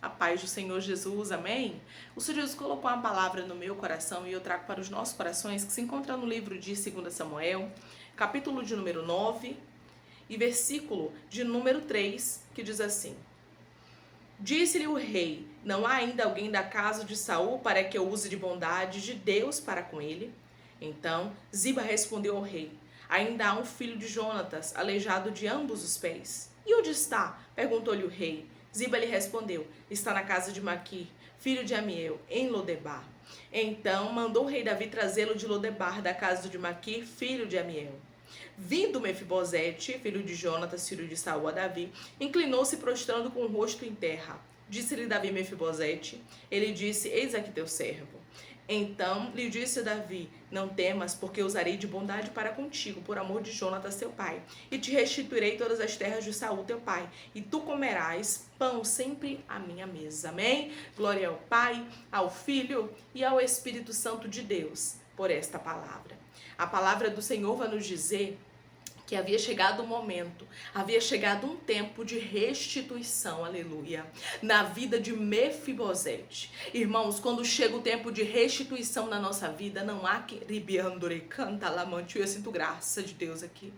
A paz do Senhor Jesus, amém? O Senhor Jesus colocou uma palavra no meu coração e eu trago para os nossos corações, que se encontra no livro de 2 Samuel, capítulo de número 9 e versículo de número 3, que diz assim: Disse-lhe o rei: Não há ainda alguém da casa de Saul para que eu use de bondade de Deus para com ele? Então Ziba respondeu ao rei: Ainda há um filho de Jonatas, aleijado de ambos os pés. E onde está? Perguntou-lhe o rei. Ziba lhe respondeu: Está na casa de Maquir, filho de Amiel, em Lodebar. Então mandou o rei Davi trazê-lo de Lodebar, da casa de Maquir, filho de Amiel. Vindo Mefibosete, filho de Jonatas, filho de Saul, a Davi, inclinou-se prostrando com o rosto em terra. Disse-lhe Davi Mefibosete, ele disse: Eis aqui teu servo. Então lhe disse Davi: Não temas, porque usarei de bondade para contigo, por amor de Jonatas teu pai, e te restituirei todas as terras de Saul teu pai, e tu comerás pão sempre à minha mesa. Amém? Glória ao Pai, ao Filho e ao Espírito Santo de Deus, por esta palavra. A palavra do Senhor vai nos dizer que havia chegado um momento, havia chegado um tempo de restituição, aleluia, na vida de Mefibosete. Irmãos, quando chega o tempo de restituição na nossa vida, não há quem ribiandore canta lamante, eu sinto graça de Deus aqui.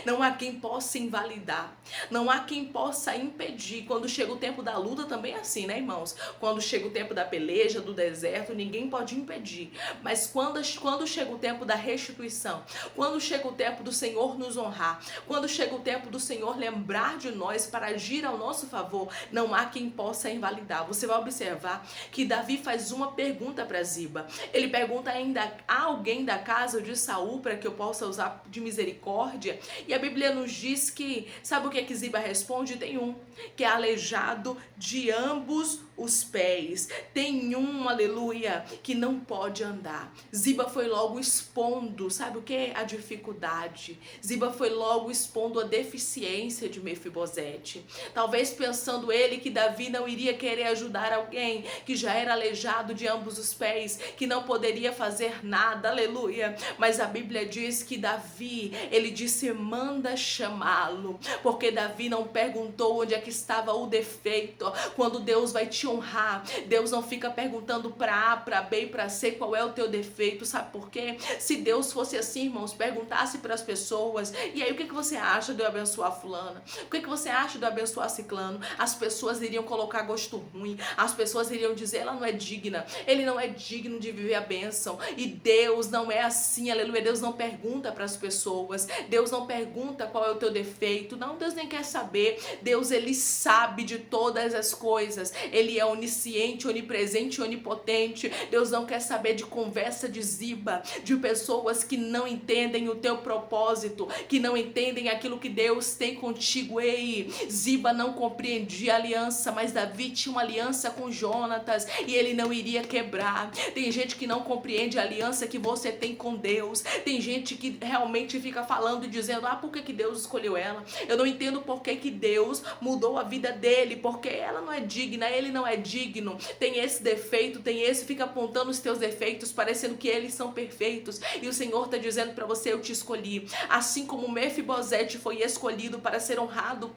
Não há quem possa invalidar, não há quem possa impedir. Quando chega o tempo da luta também é assim, né, irmãos? Quando chega o tempo da peleja, do deserto, ninguém pode impedir. Mas quando chega o tempo da restituição, quando chega o tempo do Senhor nos honrar, quando chega o tempo do Senhor lembrar de nós para agir ao nosso favor, não há quem possa invalidar. Você vai observar que Davi faz uma pergunta para Ziba. Ele pergunta ainda: há alguém da casa de Saul para que eu possa usar de misericórdia? E a Bíblia nos diz que, sabe o que Ziba responde? Tem um que é aleijado de ambos os pés. Tem um, aleluia, que não pode andar. Ziba foi logo expondo, sabe o que? A dificuldade. Ziba foi logo expondo a deficiência de Mefibosete. Talvez pensando ele que Davi não iria querer ajudar alguém que já era aleijado de ambos os pés, que não poderia fazer nada, aleluia. Mas a Bíblia diz que Davi, ele disse: manda chamá-lo, porque Davi não perguntou onde é que estava o defeito. Quando Deus vai te honrar, Deus não fica perguntando para A, para B e para C qual é o teu defeito, sabe por quê? Se Deus fosse assim, irmãos, perguntasse para as pessoas: e aí, o que você acha de eu abençoar fulana? O que você acha de eu abençoar ciclano? As pessoas iriam colocar gosto ruim, as pessoas iriam dizer: ela não é digna, ele não é digno de viver a bênção. E Deus não é assim, aleluia. Deus não pergunta para as pessoas, Deus não pergunta qual é o teu defeito. Não, Deus nem quer saber. Deus, ele sabe de todas as coisas. Ele é onisciente, onipresente, onipotente. Deus não quer saber de conversa de Ziba, de pessoas que não entendem o teu propósito, que não entendem aquilo que Deus tem contigo. Ei, Ziba não compreendia a aliança, mas Davi tinha uma aliança com Jonatas e ele não iria quebrar. Tem gente que não compreende a aliança que você tem com Deus. Tem gente que realmente fica falando e dizendo: por que Deus escolheu ela? Eu não entendo por que Deus mudou a vida dele, porque ela não é digna, ele não é digno, tem esse defeito, tem esse, fica apontando os teus defeitos, parecendo que eles são perfeitos. E o Senhor está dizendo para você: eu te escolhi. Assim como Mefibosete foi escolhido para ser honrado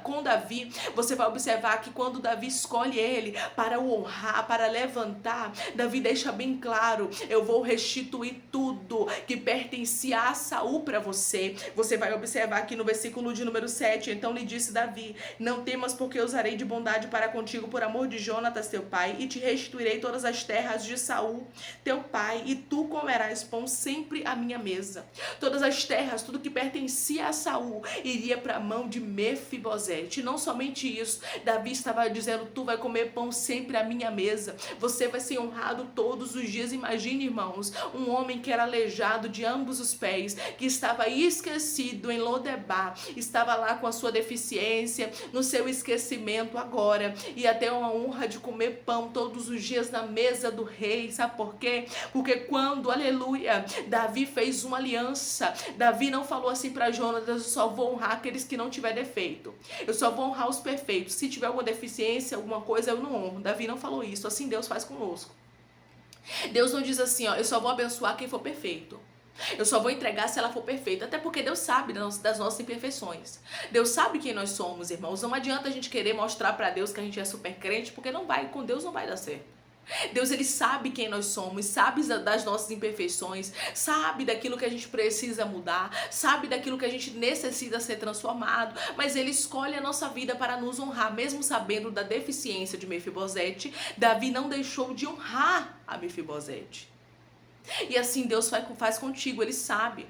com Davi, você vai observar que quando Davi escolhe ele para o honrar, para levantar, Davi deixa bem claro: eu vou restituir tudo que pertencia a Saul para você. Você vai observar aqui no versículo de número 7, então lhe disse Davi: não temas, porque eu usarei de bondade para contigo por amor de Jonatas teu pai, e te restituirei todas as terras de Saul teu pai, e tu comerás pão sempre à minha mesa. Todas as terras, tudo que pertencia a Saul, iria para a mão de Mefibosete. E não somente isso, Davi estava dizendo: tu vai comer pão sempre à minha mesa, você vai ser honrado todos os dias. Imagine, irmãos, um homem que era aleijado de ambos os pés, que estava esquecido em Lodebar, estava lá com a sua deficiência, no seu esquecimento agora, e até uma honra de comer pão todos os dias na mesa do rei. Sabe por quê? Porque quando, aleluia, Davi fez uma aliança, Davi não falou assim para Jonatas: eu só vou honrar aqueles que não tiver defeito, eu só vou honrar os perfeitos, se tiver alguma deficiência, alguma coisa, eu não honro. Davi não falou isso. Assim Deus faz conosco. Deus não diz assim: eu só vou abençoar quem for perfeito. Eu só vou entregar se ela for perfeita. Até porque Deus sabe das nossas imperfeições. Deus sabe quem nós somos, irmãos. Não adianta a gente querer mostrar para Deus que a gente é super crente, porque não vai, com Deus não vai dar certo. Deus, ele sabe quem nós somos, sabe das nossas imperfeições, sabe daquilo que a gente precisa mudar, sabe daquilo que a gente necessita ser transformado, mas ele escolhe a nossa vida para nos honrar, mesmo sabendo da deficiência de Mefibosete. Davi não deixou de honrar a Mefibosete. E assim Deus faz contigo, ele sabe.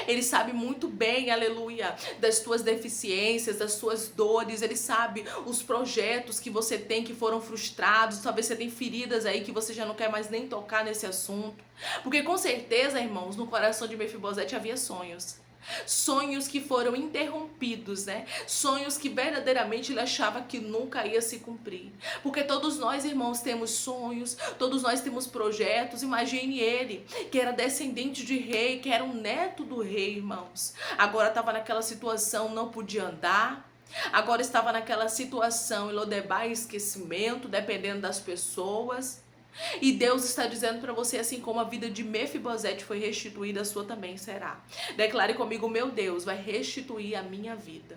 Ele sabe muito bem, aleluia, das tuas deficiências, das tuas dores. Ele sabe os projetos que você tem que foram frustrados. Talvez você tenha feridas aí que você já não quer mais nem tocar nesse assunto. Porque com certeza, irmãos, no coração de Mefibosete havia sonhos. Sonhos que foram interrompidos, né? Sonhos que verdadeiramente ele achava que nunca ia se cumprir. Porque todos nós, irmãos, temos sonhos, todos nós temos projetos. Imagine ele, que era descendente de rei, que era um neto do rei, irmãos. Agora estava naquela situação, não podia andar. Agora estava naquela situação, em Lodebar, em esquecimento, dependendo das pessoas. E Deus está dizendo para você, assim como a vida de Mefibosete foi restituída, a sua também será. Declare comigo: o meu Deus vai restituir a minha vida.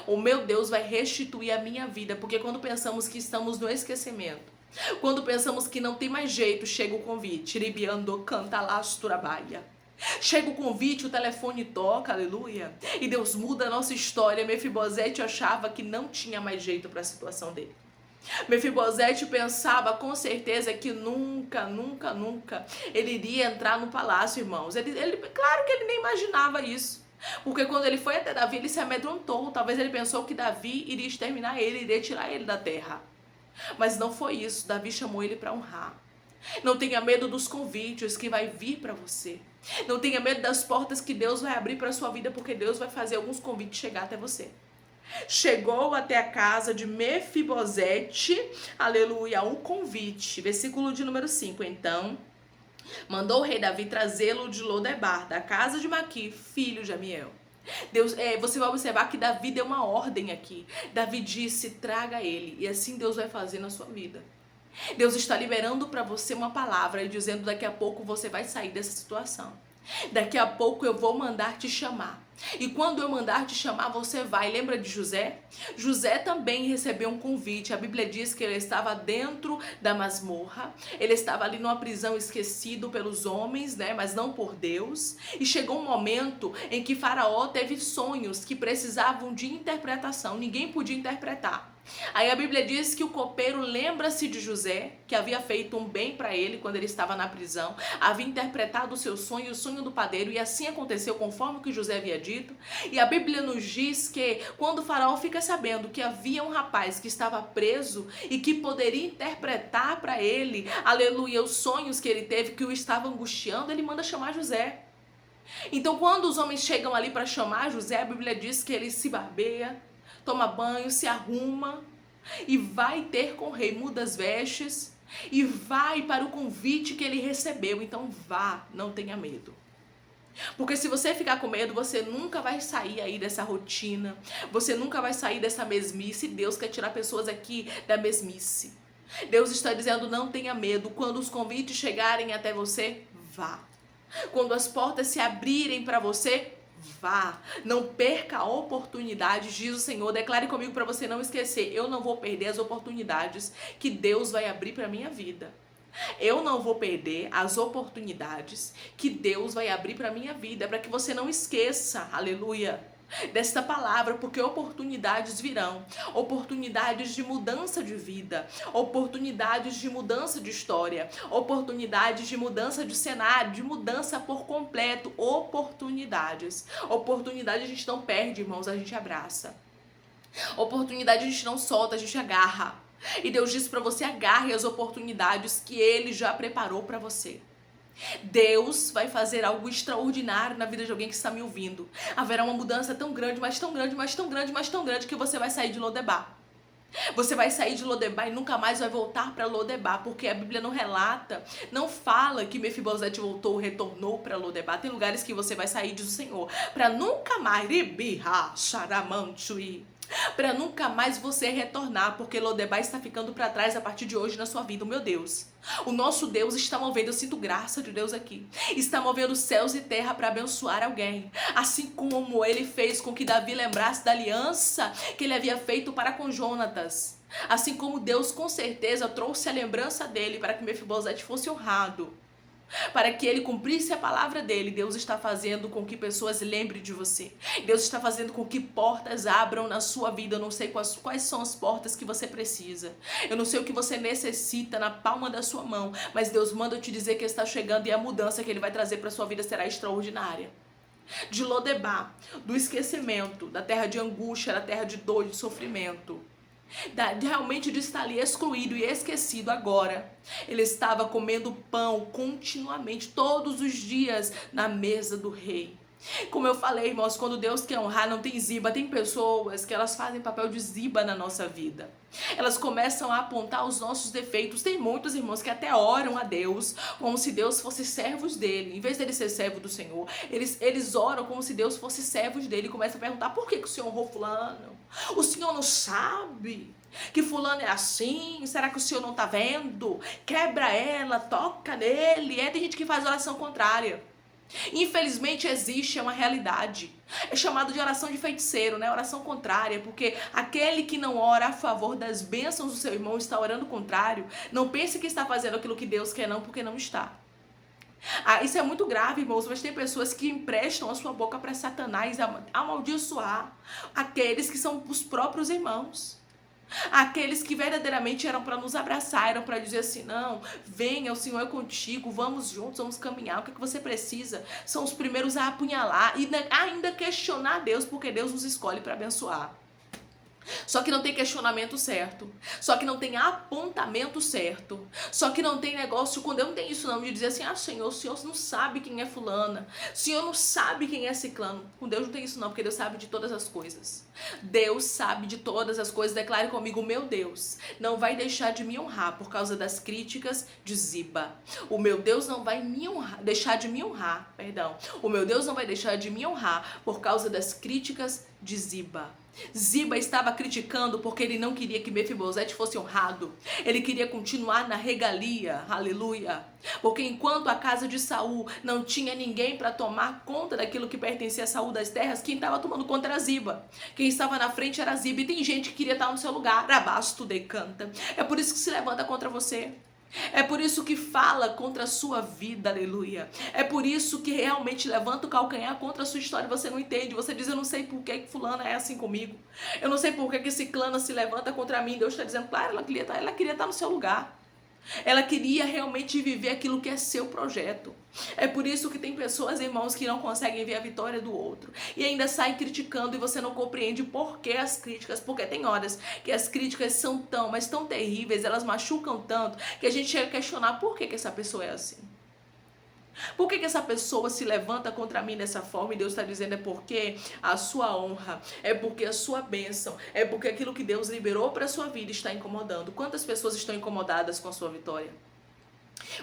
O meu Deus vai restituir a minha vida. Porque quando pensamos que estamos no esquecimento, quando pensamos que não tem mais jeito, chega o convite. Ribiando canta lasturabaya. Chega o convite, o telefone toca, aleluia. E Deus muda a nossa história. Mefibosete achava que não tinha mais jeito para a situação dele. Mefibosete pensava com certeza que nunca ele iria entrar no palácio, irmãos. Claro que ele nem imaginava isso. Porque quando ele foi até Davi, ele se amedrontou. Talvez ele pensou que Davi iria exterminar ele, iria tirar ele da terra. Mas não foi isso. Davi chamou ele para honrar. Não tenha medo dos convites que vai vir para você. Não tenha medo das portas que Deus vai abrir para sua vida, porque Deus vai fazer alguns convites chegar até você. Chegou até a casa de Mefibosete, aleluia, um convite. Versículo de número 5. Então, mandou o rei Davi trazê-lo de Lodebar, da casa de Maqui, filho de Amiel. Você vai observar que Davi deu uma ordem aqui. Davi disse: traga ele. E assim Deus vai fazer na sua vida. Deus está liberando para você uma palavra e dizendo: daqui a pouco você vai sair dessa situação. Daqui a pouco eu vou mandar te chamar. E quando eu mandar te chamar, você vai. Lembra de José? José também recebeu um convite. A Bíblia diz que ele estava dentro da masmorra. Ele estava ali numa prisão, esquecido pelos homens, né? Mas não por Deus. E chegou um momento em que Faraó teve sonhos que precisavam de interpretação. Ninguém podia interpretar. Aí a Bíblia diz que o copeiro lembra-se de José, que havia feito um bem para ele quando ele estava na prisão, havia interpretado o seu sonho, o sonho do padeiro, e assim aconteceu conforme o que José havia dito. E a Bíblia nos diz que quando o faraó fica sabendo que havia um rapaz que estava preso e que poderia interpretar para ele, aleluia, os sonhos que ele teve, que o estavam angustiando, ele manda chamar José. Então quando os homens chegam ali para chamar José, a Bíblia diz que ele se barbeia, toma banho, se arruma e vai ter com o rei, muda as vestes e vai para o convite que ele recebeu. Então vá, não tenha medo. Porque se você ficar com medo, você nunca vai sair aí dessa rotina, você nunca vai sair dessa mesmice. Deus quer tirar pessoas aqui da mesmice. Deus está dizendo: não tenha medo. Quando os convites chegarem até você, vá. Quando as portas se abrirem para você, vá, não perca a oportunidade, diz o Senhor. Declare comigo para você não esquecer: eu não vou perder as oportunidades que Deus vai abrir para minha vida. Eu não vou perder as oportunidades que Deus vai abrir para minha vida, para que você não esqueça, aleluia, desta palavra, porque oportunidades virão, oportunidades de mudança de vida, oportunidades de mudança de história, oportunidades de mudança de cenário, de mudança por completo, oportunidades. Oportunidade a gente não perde, irmãos, a gente abraça. Oportunidade a gente não solta, a gente agarra. E Deus diz para você: agarre as oportunidades que Ele já preparou para você. Deus vai fazer algo extraordinário na vida de alguém que está me ouvindo. Haverá uma mudança tão grande, mas tão grande, mas tão grande, mas tão grande, que você vai sair de Lodebar. Você vai sair de Lodebar e nunca mais vai voltar para Lodebar, porque a Bíblia não relata, não fala que Mefibosete voltou, retornou para Lodebar. Tem lugares que você vai sair, diz o Senhor, para nunca mais para nunca mais você retornar, porque Lodebar está ficando para trás a partir de hoje na sua vida, meu Deus. O nosso Deus está movendo, eu sinto graça de Deus aqui, está movendo céus e terra para abençoar alguém, assim como ele fez com que Davi lembrasse da aliança que ele havia feito para com Jonatas. Assim como Deus com certeza trouxe a lembrança dele para que Mefibosete fosse honrado, para que ele cumprisse a palavra dele. Deus está fazendo com que pessoas lembrem de você. Deus está fazendo com que portas abram na sua vida. Eu não sei quais são as portas que você precisa. Eu não sei o que você necessita na palma da sua mão. Mas Deus manda eu te dizer que está chegando e a mudança que ele vai trazer para a sua vida será extraordinária. De Lodebar, do esquecimento, da terra de angústia, da terra de dor, de sofrimento, realmente de estar ali excluído e esquecido agora. Ele estava comendo pão continuamente, todos os dias, na mesa do rei. Como eu falei, irmãos, quando Deus quer honrar, não tem ziba. Tem pessoas que elas fazem papel de ziba na nossa vida. Elas começam a apontar os nossos defeitos. Tem muitos irmãos que até oram a Deus como se Deus fosse servos dele. Em vez dele ser servo do Senhor, eles oram como se Deus fosse servos dele. E começam a perguntar: por que o Senhor honrou fulano? O Senhor não sabe que fulano é assim? Será que o Senhor não está vendo? Quebra ela, toca nele. Tem gente que faz oração contrária. Infelizmente existe, é uma realidade. É chamado de oração de feiticeiro, né? Oração contrária, porque aquele que não ora a favor das bênçãos do seu irmão está orando contrário. Não pense que está fazendo aquilo que Deus quer, não, porque não está. Isso é muito grave, irmãos, mas tem pessoas que emprestam a sua boca para Satanás amaldiçoar aqueles que são os próprios irmãos. Aqueles que verdadeiramente eram para nos abraçar, eram para dizer assim: não, venha, o Senhor é contigo, vamos juntos, vamos caminhar, o que é que você precisa? São os primeiros a apunhalar e ainda questionar Deus, porque Deus nos escolhe para abençoar. Só que não tem questionamento certo, só que não tem apontamento certo, só que não tem negócio com Deus, não tem isso não, de dizer assim: ah, Senhor, o Senhor não sabe quem é fulana, o Senhor não sabe quem é ciclano. Com Deus não tem isso não, porque Deus sabe de todas as coisas. Deus sabe de todas as coisas. Declare comigo: o meu Deus não vai deixar de me honrar por causa das críticas de Ziba. O meu Deus não vai deixar de me honrar, o meu Deus não vai deixar de me honrar por causa das críticas de Ziba. Ziba estava criticando porque ele não queria que Mefibosete fosse honrado. Ele queria continuar na regalia, aleluia. Porque enquanto a casa de Saul não tinha ninguém para tomar conta daquilo que pertencia a Saul das terras, quem estava tomando conta era Ziba. Quem estava na frente era Ziba. E tem gente que queria estar no seu lugar. Rabasto decanta. É por isso que se levanta contra você. É por isso que fala contra a sua vida, aleluia. É por isso que realmente levanta o calcanhar contra a sua história. Você não entende, você diz: eu não sei por que fulana é assim comigo. Eu não sei por que ciclana se levanta contra mim. Deus está dizendo: claro, ela queria estar no seu lugar. Ela queria realmente viver aquilo que é seu projeto. É por isso que tem pessoas, irmãos, que não conseguem ver a vitória do outro e ainda saem criticando, e você não compreende por que as críticas. Porque tem horas que as críticas são tão terríveis, elas machucam tanto, que a gente chega a questionar: por que essa pessoa é assim? Por que essa pessoa se levanta contra mim dessa forma? E Deus está dizendo: é porque a sua honra, é porque a sua bênção, é porque aquilo que Deus liberou para a sua vida está incomodando. Quantas pessoas estão incomodadas com a sua vitória?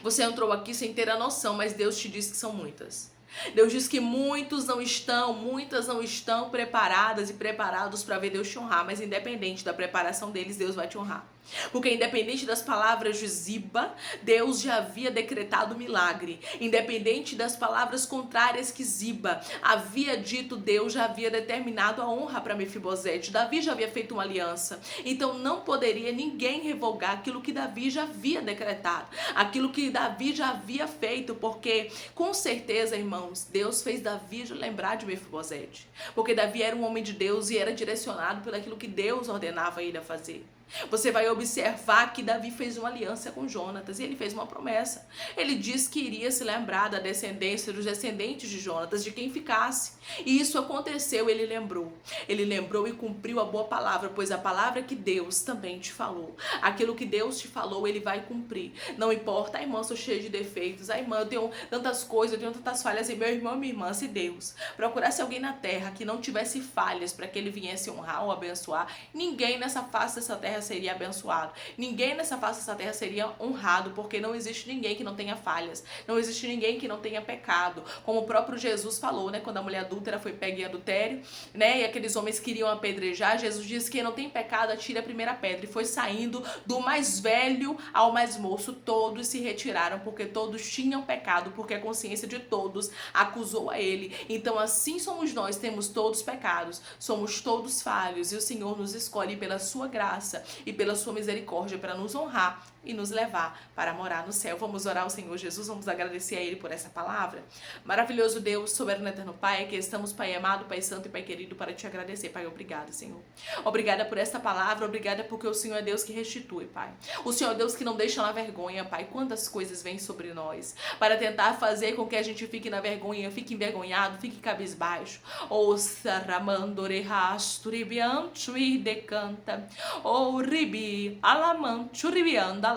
Você entrou aqui sem ter a noção, mas Deus te disse que são muitas. Deus diz que muitas não estão preparadas e preparados para ver Deus te honrar. Mas independente da preparação deles, Deus vai te honrar. Porque independente das palavras de Ziba, Deus já havia decretado milagre. Independente das palavras contrárias que Ziba havia dito, Deus já havia determinado a honra para Mefibosete. Davi já havia feito uma aliança. Então não poderia ninguém revogar aquilo que Davi já havia decretado, aquilo que Davi já havia feito, porque com certeza, irmãos, Deus fez Davi lembrar de Mefibosete. Porque Davi era um homem de Deus e era direcionado por aquilo que Deus ordenava ele a fazer. Você vai observar que Davi fez uma aliança com Jonatas e ele fez uma promessa. Ele disse que iria se lembrar da descendência, dos descendentes de Jonatas, de quem ficasse. E isso aconteceu, ele lembrou. Ele lembrou e cumpriu a boa palavra, pois a palavra que Deus também te falou. Aquilo que Deus te falou, ele vai cumprir. Não importa: a irmã, eu sou cheia de defeitos. A irmã, eu tenho tantas coisas, eu tenho tantas falhas. E meu irmão e minha irmã, se Deus procurasse alguém na terra que não tivesse falhas para que ele viesse honrar ou abençoar, ninguém nessa face dessa terra terra seria abençoado. Ninguém nessa face dessa terra seria honrado, porque não existe ninguém que não tenha falhas. Não existe ninguém que não tenha pecado. Como o próprio Jesus falou, né? Quando a mulher adúltera foi pega em adultério, né? E aqueles homens queriam apedrejar, Jesus disse que quem não tem pecado atire a primeira pedra. E foi saindo do mais velho ao mais moço, todos se retiraram, porque todos tinham pecado, porque a consciência de todos acusou a ele. Então assim somos nós, temos todos pecados, somos todos falhos, e o Senhor nos escolhe pela sua graça e pela sua misericórdia para nos honrar e nos levar para morar no céu. Vamos orar ao Senhor Jesus, vamos agradecer a Ele por essa palavra. Maravilhoso Deus, soberano eterno Pai, que estamos, Pai amado, Pai santo e Pai querido, para te agradecer, Pai. Obrigada, Senhor. Obrigada por esta palavra, obrigada porque o Senhor é Deus que restitui, Pai. O Senhor é Deus que não deixa na vergonha, Pai. Quantas coisas vêm sobre nós para tentar fazer com que a gente fique na vergonha, fique envergonhado, fique cabisbaixo. Ouça, ramandore rasturibiantu e decanta. Ou ribi alamantu ribianda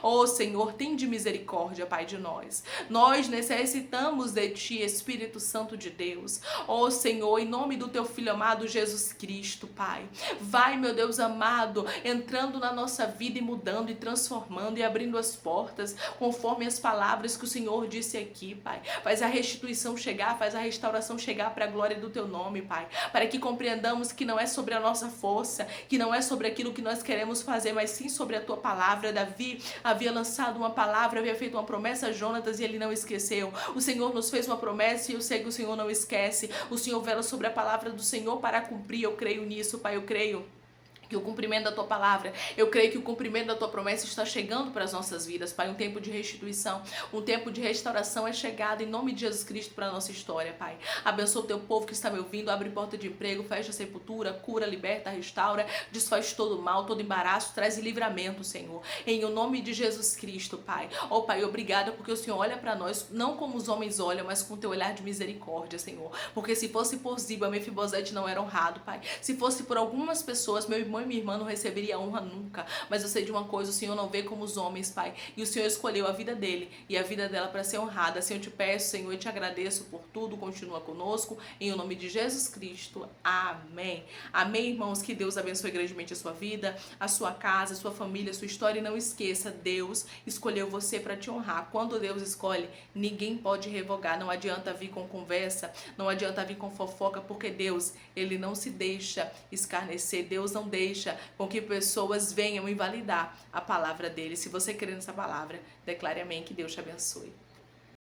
Oh Senhor, tem de misericórdia, Pai, de nós. Nós necessitamos de Ti, Espírito Santo de Deus. Oh Senhor, em nome do Teu Filho amado Jesus Cristo, Pai. Vai, meu Deus amado, entrando na nossa vida e mudando e transformando e abrindo as portas, conforme as palavras que o Senhor disse aqui, Pai. Faz a restituição chegar, faz a restauração chegar para a glória do Teu nome, Pai. Para que compreendamos que não é sobre a nossa força, que não é sobre aquilo que nós queremos fazer, mas sim sobre a Tua palavra. Davi havia lançado uma palavra, havia feito uma promessa a Jonatas e ele não esqueceu. O Senhor nos fez uma promessa e eu sei que o Senhor não esquece. O Senhor vela sobre a palavra do Senhor para cumprir. Eu creio nisso, Pai, eu creio que o cumprimento da Tua palavra, eu creio que o cumprimento da Tua promessa está chegando para as nossas vidas, Pai. Um tempo de restituição, um tempo de restauração é chegado em nome de Jesus Cristo para a nossa história, Pai. Abençoa o Teu povo que está me ouvindo, abre porta de emprego, fecha a sepultura, cura, liberta, restaura, desfaz todo mal, todo embaraço, traz livramento, Senhor. Em o nome de Jesus Cristo, Pai. Oh, Pai, obrigada porque o Senhor olha para nós, não como os homens olham, mas com o Teu olhar de misericórdia, Senhor. Porque se fosse por Ziba, Mefibosete não era honrado, Pai. Se fosse por algumas pessoas, meu irmão e minha irmã não receberia honra nunca. Mas eu sei de uma coisa, o Senhor não vê como os homens, Pai. E o Senhor escolheu a vida dele e a vida dela para ser honrada. Assim eu te peço, Senhor, e te agradeço por tudo. Continua conosco. Em o nome de Jesus Cristo. Amém. Amém, irmãos. Que Deus abençoe grandemente a sua vida, a sua casa, a sua família, a sua história. E não esqueça, Deus escolheu você para te honrar. Quando Deus escolhe, ninguém pode revogar. Não adianta vir com conversa, não adianta vir com fofoca, porque Deus, Ele não se deixa escarnecer. Deus não deixa com que pessoas venham invalidar a palavra dele. Se você crê nessa palavra, declare amém, que Deus te abençoe.